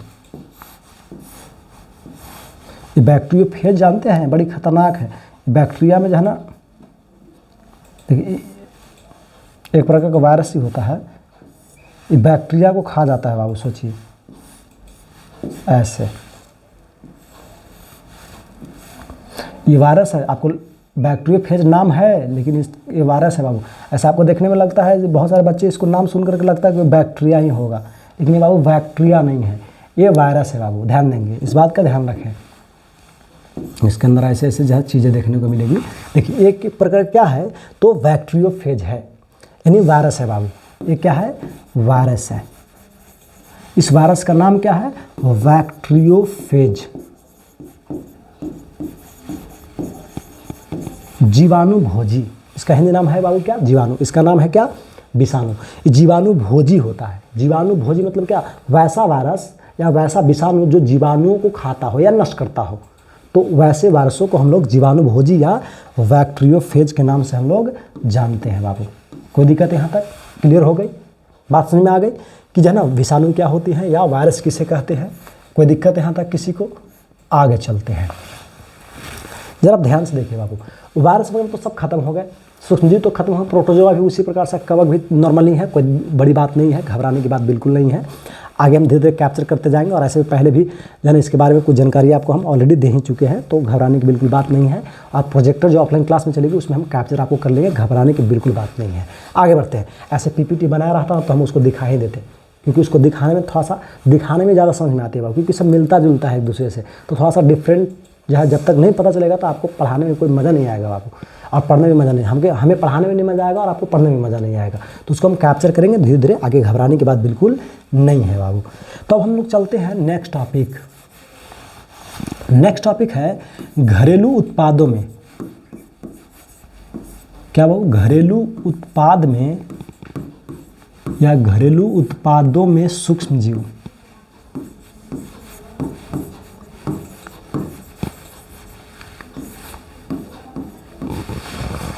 ये बैक्टीरियोफेज जानते हैं, बड़ी खतरनाक है। बैक्टीरिया में जो है ना, देखिए एक प्रकार का वायरस ही होता है, ये बैक्टीरिया को खा जाता है बाबू, सोचिए ऐसे। ये वायरस है, आपको बैक्टीरियोफेज नाम है, लेकिन ये वायरस है बाबू। ऐसा आपको देखने में लगता है, बहुत सारे बच्चे इसको नाम सुन करके लगता है कि बैक्टीरिया ही होगा, लेकिन ये बाबू बैक्टीरिया नहीं है, ये वायरस है बाबू। ध्यान देंगे, इस बात का ध्यान रखें। इसके अंदर ऐसे ऐसे जो चीज़ें देखने को मिलेगी। देखिए एक प्रकार क्या है, तो बैक्टीरियोफेज है, यानी वायरस है बाबू। ये क्या है? वायरस है। इस वायरस का नाम क्या है? बैक्टीरियोफेज। जीवाणु भोजी, इसका हिंदी नाम है बाबू क्या? जीवाणु। इसका नाम है क्या? विषाणु। ये जीवाणु भोजी होता है। जीवाणु भोजी मतलब क्या? वैसा वायरस या वैसा विषाणु जो जीवाणुओं को खाता हो या नष्ट करता हो, तो वैसे वायरसों को हम लोग जीवाणु भोजी या बैक्टीरियोफेज के नाम से हम लोग जानते हैं बाबू। कोई दिक्कत यहाँ तक क्लियर हो गई? बात समझ में आ गई कि जो है ना विषाणु क्या होती है या वायरस किसे कहते हैं? कोई दिक्कत यहाँ तक किसी को? आगे चलते हैं, जरा ध्यान से देखिए बाबू। वायरस वगैरह तो सब खत्म हो गए, सूक्ष्मजीव तो खत्म हो, प्रोटोजोआ भी उसी प्रकार से, कवक भी नॉर्मल ही है, कोई बड़ी बात नहीं है, घबराने की बात बिल्कुल नहीं है। आगे हम धीरे धीरे कैप्चर करते जाएंगे, और ऐसे पहले भी जो है इसके बारे में कुछ जानकारी आपको हम ऑलरेडी दे ही चुके हैं, तो घबराने की बिल्कुल बात नहीं है। और प्रोजेक्टर जो ऑफलाइन क्लास में चलेगी उसमें हम कैप्चर आपको कर लेंगे, घबराने की बिल्कुल बात नहीं है। आगे बढ़ते हैं। ऐसे पीपीटी बनाया रहता तो हम उसको दिखा ही देते, क्योंकि उसको दिखाने में थोड़ा सा दिखाने में ज़्यादा समझ में आती है बाबू, क्योंकि सब मिलता जुलता है एक दूसरे से, तो थोड़ा सा डिफरेंट जो है जब तक नहीं पता चलेगा तो आपको पढ़ाने में कोई मज़ा नहीं आएगा बाबू, और पढ़ने में मज़ा नहीं, हमें पढ़ाने में नहीं मज़ा आएगा और आपको पढ़ने में मज़ा नहीं आएगा। तो उसको हम कैप्चर करेंगे धीरे धीरे, आगे घबराने की बात बिल्कुल नहीं है बाबू। तो अब हम लोग चलते हैं नेक्स्ट टॉपिक। नेक्स्ट टॉपिक है घरेलू उत्पादों में। क्या बाबू? घरेलू उत्पाद में या घरेलू उत्पादों में सूक्ष्म जीव।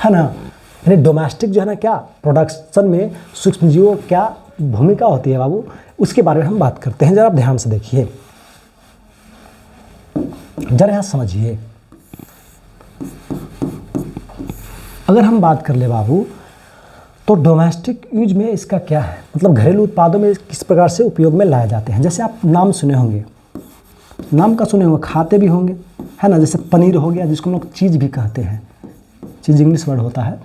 है ना, यानी डोमेस्टिक जो है ना क्या प्रोडक्शन में सूक्ष्मजीवों क्या भूमिका होती है बाबू, उसके बारे में हम बात करते हैं। जरा आप ध्यान से देखिए, जरा यहाँ समझिए। अगर हम बात कर ले बाबू, तो डोमेस्टिक यूज में इसका क्या है, मतलब घरेलू उत्पादों में किस प्रकार से उपयोग में लाए जाते हैं। जैसे आप नाम सुने होंगे, नाम का सुने होंगे, खाते भी होंगे, है ना। जैसे पनीर हो गया, जिसको हम लोग चीज़ भी कहते हैं, चीज़ इंग्लिश वर्ड होता है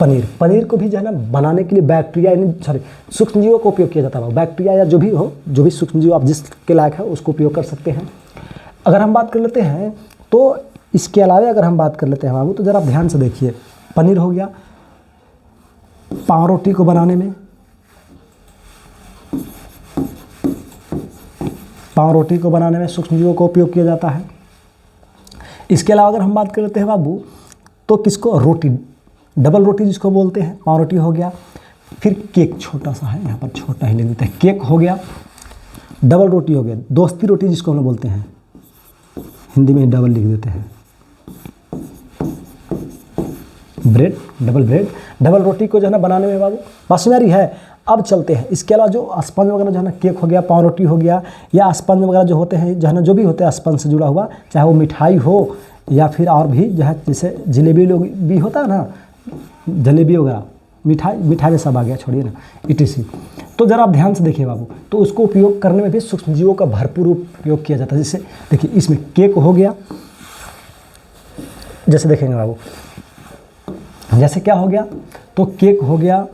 पनीर। पनीर को भी जो है ना बनाने के लिए बैक्टीरिया यानी सूक्ष्मजीवों का उपयोग किया जाता है। बैक्टीरिया या जो भी हो, जो भी सूक्ष्मजीव आप जिसके लायक है उसको उपयोग कर सकते हैं। अगर हम बात कर लेते हैं तो इसके अलावा अगर हम बात कर लेते हैं बाबू, तो ज़रा आप ध्यान से देखिए। पनीर हो गया, पाव रोटी को बनाने में, पाव रोटी को बनाने में सूक्ष्मजीवों का उपयोग किया जाता है। इसके अलावा अगर हम बात कर लेते हैं बाबू, तो किसको? रोटी, डबल रोटी जिसको बोलते हैं, पाव रोटी हो गया। फिर केक, छोटा सा है यहाँ पर, छोटा ही ले लेते हैं, केक हो गया, डबल रोटी हो गया। दोस्ती रोटी जिसको हम लोग बोलते हैं, हिंदी में डबल लिख देते हैं, ब्रेड, डबल ब्रेड। डबल रोटी को जो है ना बनाने में बाबू मशीनरी है, अब चलते हैं, इसके अलावा जो स्पंज वगैरह जो है ना, केक हो गया, पाव रोटी हो गया, या स्पंज वगैरह जो होते हैं जो है ना, जो भी होते हैं स्पंज से जुड़ा हुआ, चाहे वो मिठाई हो या फिर और भी जो है, जैसे जलेबी लोग भी होता है ना, जलेबी वगैरह, मिठाई में सब आ गया, छोड़िए ना, इटीसी। तो ज़रा आप ध्यान से देखिए बाबू, तो उसको उपयोग करने में भी सूक्ष्मजीवों का भरपूर उपयोग किया जाता है। जैसे देखिए इसमें केक हो गया, जैसे देखेंगे बाबू, जैसे क्या हो गया, तो केक हो गया,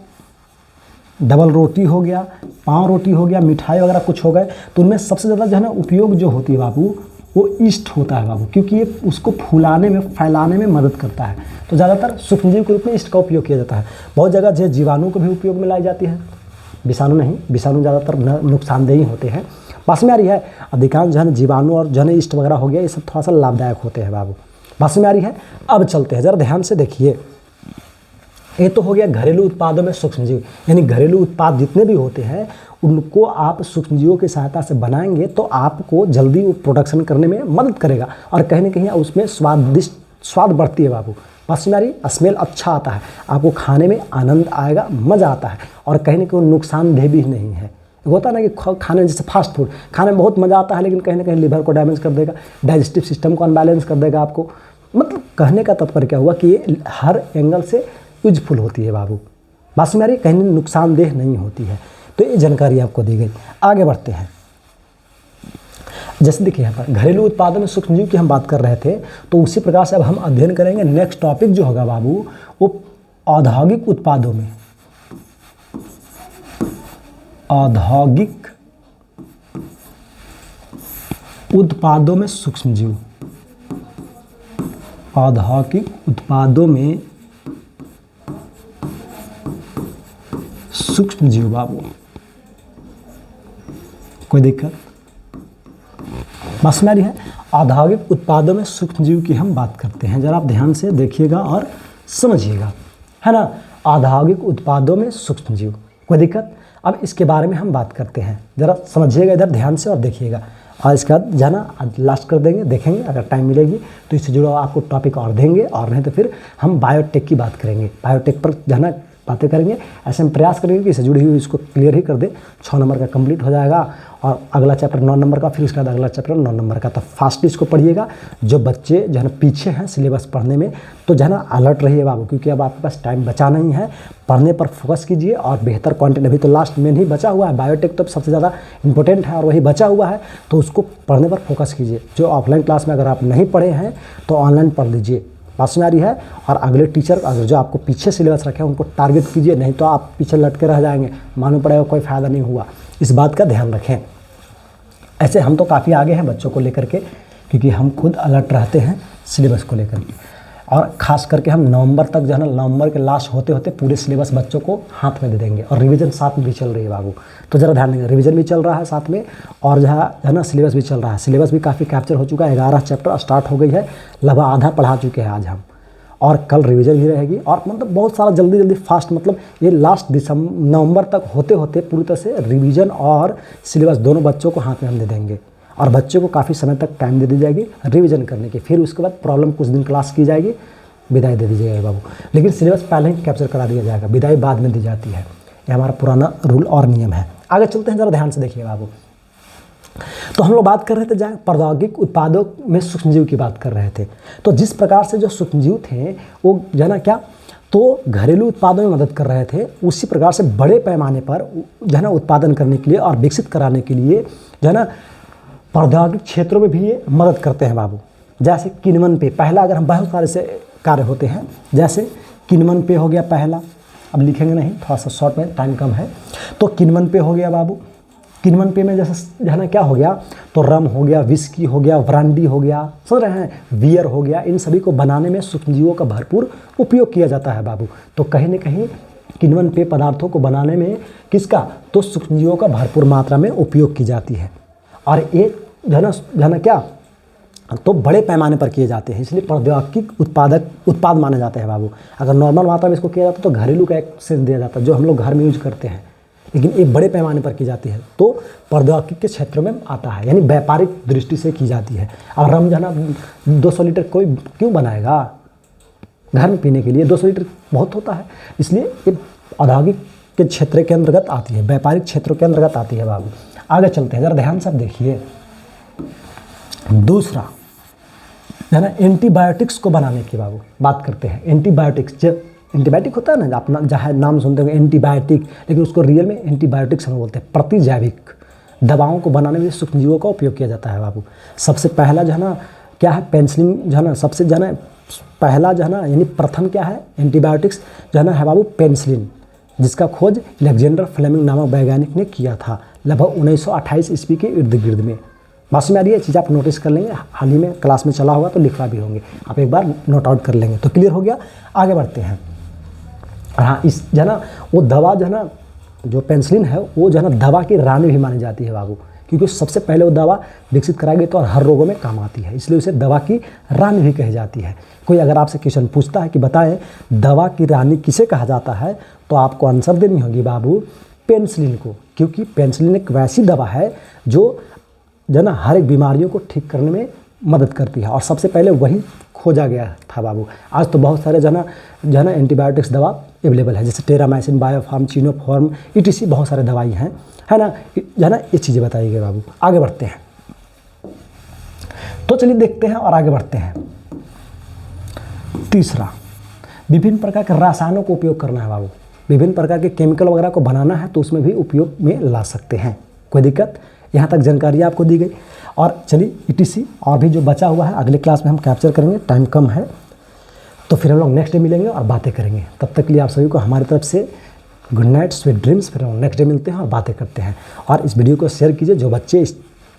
डबल रोटी हो गया, पाव रोटी हो गया, मिठाई वगैरह कुछ हो गए, तो उनमें सबसे ज़्यादा जो है ना उपयोग जो होती है बाबू, वो ईस्ट होता है बाबू, क्योंकि ये उसको फूलाने में, फैलाने में मदद करता है। तो ज़्यादातर सूक्ष्मजीव के रूप में ईस्ट का उपयोग किया जाता है। बहुत जगह जो जीवाणु को भी उपयोग में लाई जाती है, विषाणु नहीं, विषाणु ज़्यादातर नुकसानदेही होते हैं। पास में आ रही है, अधिकांश जो है जीवाणु और जो है ईस्ट वगैरह हो गया, ये सब थोड़ा सा लाभदायक होते हैं बाबू। पास में आ रही है। अब चलते हैं, ज़रा ध्यान से देखिए, ये तो हो गया घरेलू उत्पादों में सूक्ष्मजीव, यानी घरेलू उत्पाद जितने भी होते हैं उनको आप सूक्ष्मजीवों की सहायता से बनाएंगे तो आपको जल्दी वो प्रोडक्शन करने में मदद करेगा, और कहीं ना कहीं उसमें स्वाद बढ़ती है बाबू। मछली स्मेल अच्छा आता है, आपको खाने में आनंद आएगा, मज़ा आता है, और कहीं ना कहीं नुकसानदेह भी नहीं है। होता है ना कि खाने में, जैसे फास्ट फूड खाने में बहुत मज़ा आता है, लेकिन कहीं ना कहीं लिवर को डैमेज कर देगा, डाइजेस्टिव सिस्टम को अनबैलेंस कर देगा आपको। मतलब कहने का तात्पर्य क्या हुआ कि ये हर एंगल से यूजफुल होती है बाबू, बात में आ रही, कहीं नुकसानदेह नहीं होती है। तो ये जानकारी आपको दी गई। आगे बढ़ते हैं, जैसे देखिए यहाँ पर घरेलू उत्पादों में सूक्ष्मजीव की हम बात कर रहे थे, तो उसी प्रकार से अब हम अध्ययन करेंगे नेक्स्ट टॉपिक जो होगा बाबू, वो औद्योगिक उत्पादों में, औद्योगिक उत्पादों में सूक्ष्मजीव, औद्योगिक उत्पादों में सूक्ष्मजीव बाबू। कोई दिक्कत? बस में आ रही है। औद्योगिक उत्पादों में सूक्ष्मजीव की हम बात करते हैं, जरा आप ध्यान से देखिएगा और समझिएगा, है ना। औद्योगिक उत्पादों में सूक्ष्मजीव, कोई दिक्कत? अब इसके बारे में हम बात करते हैं, जरा समझिएगा इधर ध्यान से और देखिएगा, और इसके बाद जाना आज लास्ट कर देंगे, देखेंगे अगर टाइम मिलेगी तो इससे जुड़ा आपको टॉपिक और देंगे, और नहीं तो फिर हम बायोटेक की बात करेंगे, बायोटेक पर जाना बातें करेंगे। ऐसे हम प्रयास करेंगे कि इससे जुड़ी हुई इसको क्लियर ही कर दे। 6 नंबर का कंप्लीट हो जाएगा, और अगला चैप्टर 9 नंबर का, फिर उसके बाद अगला चैप्टर 9 नंबर का। तो फास्ट इसको पढ़िएगा। जो बच्चे जो है ना पीछे हैं सिलेबस पढ़ने में, तो जो है ना अलर्ट रहिए बाबू, क्योंकि अब आपके पास टाइम बचा नहीं है। पढ़ने पर फोकस कीजिए और बेहतर कंटेंट, अभी तो लास्ट में ही बचा हुआ है, बायोटेक तो सबसे ज़्यादा इंपॉर्टेंट है और वही बचा हुआ है, तो उसको पढ़ने पर फोकस कीजिए। जो ऑफलाइन क्लास में अगर आप नहीं पढ़े हैं तो ऑनलाइन पढ़ लीजिए, पास में आ रही है। और अगले टीचर अगर जो आपको पीछे सिलेबस रखे हैं उनको टारगेट कीजिए, नहीं तो आप पीछे लटके रह जाएंगे, मालूम पड़ेगा कोई फ़ायदा नहीं हुआ। इस बात का ध्यान रखें। ऐसे हम तो काफ़ी आगे हैं बच्चों को लेकर के, क्योंकि हम खुद अलर्ट रहते हैं सिलेबस को लेकर के, और ख़ास करके हम नवंबर तक जो है ना, नवंबर के लास्ट होते होते पूरे सिलेबस बच्चों को हाथ में दे देंगे। और रिवीजन साथ में भी चल रही है बाबू, तो ज़रा ध्यान देंगे, रिवीजन भी चल रहा है साथ में, और जो है ना सिलेबस भी चल रहा है। सिलेबस भी काफ़ी कैप्चर हो चुका है, 11 चैप्टर स्टार्ट हो गई है, लगभग आधा पढ़ा चुके हैं आज हम, और कल रिवीजन भी रहेगी। और मतलब बहुत सारा जल्दी फास्ट, मतलब ये लास्ट नवंबर तक होते होते पूरी तरह से रिवीजन और सिलेबस दोनों बच्चों को हाथ में हम दे देंगे, और बच्चों को काफ़ी समय तक टाइम दे दी जाएगी रिवीजन करने की। फिर उसके बाद प्रॉब्लम कुछ दिन क्लास की जाएगी, विदाई दे दी जाएगी बाबू। लेकिन सिलेबस पहले ही कैप्चर करा दिया जाएगा, विदाई बाद में दी जाती है, ये हमारा पुराना रूल और नियम है। आगे चलते हैं, ज़रा ध्यान से देखिए बाबू। तो हम लोग बात कर रहे थे जहाँ प्रौद्योगिक उत्पादों में सूक्ष्मजीव की बात कर रहे थे। तो जिस प्रकार से जो सूक्ष्मजीव थे वो जो है ना क्या, तो घरेलू उत्पादों में मदद कर रहे थे, उसी प्रकार से बड़े पैमाने पर जो है ना उत्पादन करने के लिए और विकसित कराने के लिए जो है ना प्रौद्योगिक क्षेत्रों में भी ये मदद करते हैं बाबू। जैसे किण्वन पे पहला, अगर हम बहुत सारे से कार्य होते हैं, जैसे किण्वन पे हो गया पहला, अब लिखेंगे नहीं, थोड़ा सा शॉर्ट में टाइम कम है, तो किण्वन पे हो गया बाबू। किण्वन पे में जैसे जो है ना क्या हो गया, तो रम हो गया, विस्की हो गया, ब्रांडी हो गया, समझ रहे हैं, बियर हो गया, इन सभी को बनाने में सूक्ष्मजीवों का भरपूर उपयोग किया जाता है बाबू। तो कहीं न कहीं किण्वन पेय पदार्थों को बनाने में किसका, तो सूक्ष्मजीवों का भरपूर मात्रा में उपयोग की जाती है। और ये जो है ना क्या, तो बड़े पैमाने पर किए जाते हैं, इसलिए प्रौद्योगिक उत्पाद माने जाते हैं बाबू। अगर नॉर्मल मात्रा में इसको किया जाता तो घरेलू का एक सेंस दिया जाता है, जो हम लोग घर में यूज करते हैं, लेकिन एक बड़े पैमाने पर की जाती है तो प्रौद्योगिक के क्षेत्र में आता है, यानी व्यापारिक दृष्टि से की जाती है। और रम जो है ना 200 लीटर कोई क्यों बनाएगा घर में पीने के लिए, 200 लीटर बहुत होता है, इसलिए ये औद्योगिक के क्षेत्र के अंतर्गत आती है, व्यापारिक क्षेत्रों के अंतर्गत आती है बाबू। आगे चलते हैं, जरा ध्यान से आप देखिए। दूसरा है ना एंटीबायोटिक्स को बनाने की बाबू बात करते हैं। एंटीबायोटिक्स, जब एंटीबायोटिक होता है ना, अपना जहाँ नाम सुनते होंगे एंटीबायोटिक, लेकिन उसको रियल में एंटीबायोटिक्स हम बोलते हैं। प्रतिजैविक दवाओं को बनाने में सूक्ष्मजीवों का उपयोग किया जाता है बाबू। सबसे पहला जो है ना क्या है, पेनिसिलिन जो है ना, सबसे जो है ना पहला जो है ना यानी प्रथम क्या है एंटीबायोटिक्स जो है ना है बाबू पेनिसिलिन, जिसका खोज अलेक्जेंडर फ्लेमिंग नामक वैज्ञानिक ने किया था लगभग 1928 ईस्वी के इर्द गिर्द में। बस में आ रही है चीज़, आप नोटिस कर लेंगे, हाल ही में क्लास में चला होगा तो लिखवा भी होंगे, आप एक बार नोट आउट कर लेंगे तो क्लियर हो गया। आगे बढ़ते हैं। हाँ, इस जो है ना वो दवा जो है ना, जो पेनिसिलिन है वो जो है ना दवा की रानी भी मानी जाती है बाबू, क्योंकि सबसे पहले वो दवा विकसित कराई गई तो और हर रोगों में काम आती है, इसलिए उसे दवा की रानी भी कही जाती है। कोई अगर आपसे क्वेश्चन पूछता है कि बताएं दवा की रानी किसे कहा जाता है, तो आपको आंसर देनी होगी बाबू पेनिसिलिन को, क्योंकि पेनिसिलिन एक वैसी दवा है जो है ना हर एक बीमारियों को ठीक करने में मदद करती है, और सबसे पहले वही खोजा गया था बाबू। आज तो बहुत सारे जो है ना एंटीबायोटिक्स दवा अवेलेबल है, जैसे टेरामाइसिन, बायोफार्म, चिनोफॉर्म, ईटीसी, बहुत सारे दवाई हैं, है ना, जो है ना ये चीज़ें बताई गई बाबू। आगे बढ़ते हैं, तो चलिए देखते हैं और आगे बढ़ते हैं। तीसरा, विभिन्न प्रकार के रसायनों को उपयोग करना है बाबू। विभिन्न प्रकार के केमिकल वगैरह को बनाना है तो उसमें भी उपयोग में ला सकते हैं, कोई दिक्कत। यहाँ तक जानकारी आपको दी गई। और चलिए ईटीसी और भी जो बचा हुआ है अगले क्लास में हम कैप्चर करेंगे, टाइम कम है तो फिर हम लोग नेक्स्ट डे मिलेंगे और बातें करेंगे। तब तक के लिए आप सभी को हमारी तरफ से गुड नाइट, स्वीट ड्रीम्स। फिर हम नेक्स्ट डे मिलते हैं और बातें करते हैं। और इस वीडियो को शेयर कीजिए, जो बच्चे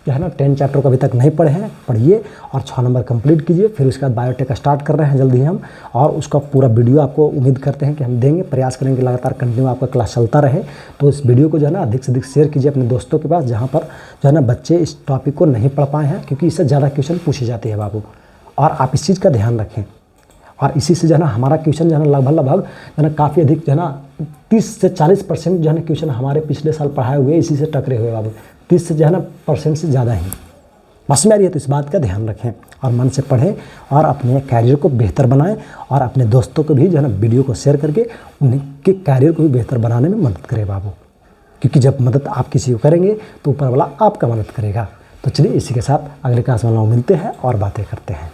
जो है ना 10 चैप्टर को अभी तक नहीं पढ़े हैं पढ़िए और 6 नंबर कंप्लीट कीजिए। फिर उसके बाद बायोटेक स्टार्ट कर रहे हैं जल्दी हम, और उसका पूरा वीडियो आपको उम्मीद करते हैं कि हम देंगे, प्रयास करेंगे लगातार कंटिन्यू आपका क्लास चलता रहे। तो इस वीडियो को जो है ना अधिक से अधिक शेयर कीजिए अपने दोस्तों के पास, जहाँ पर जो है ना बच्चे इस टॉपिक को नहीं पढ़ पाए हैं, क्योंकि इससे ज़्यादा क्वेश्चन पूछे जाते हैं बाबू। और आप इस चीज़ का ध्यान रखें, और इसी से जो है ना हमारा क्वेश्चन जो है ना लगभग जो है ना काफ़ी अधिक जो है ना 30 से 40% जो है ना क्वेश्चन हमारे पिछले साल पढ़ाए हुए इसी से टकरे हुए बाबू। 30 से जो है ना % से ज़्यादा ही। बस में आ रही है तो इस बात का ध्यान रखें और मन से पढ़ें और अपने कैरियर को बेहतर बनाएं, और अपने दोस्तों को भी जो है ना वीडियो को शेयर करके उनके कैरियर को भी बेहतर बनाने में मदद करें बाबू, क्योंकि जब मदद आप किसी को करेंगे तो ऊपर वाला आपका मदद करेगा। तो चलिए इसी के साथ अगले क्लास में हम मिलते हैं और बातें करते हैं।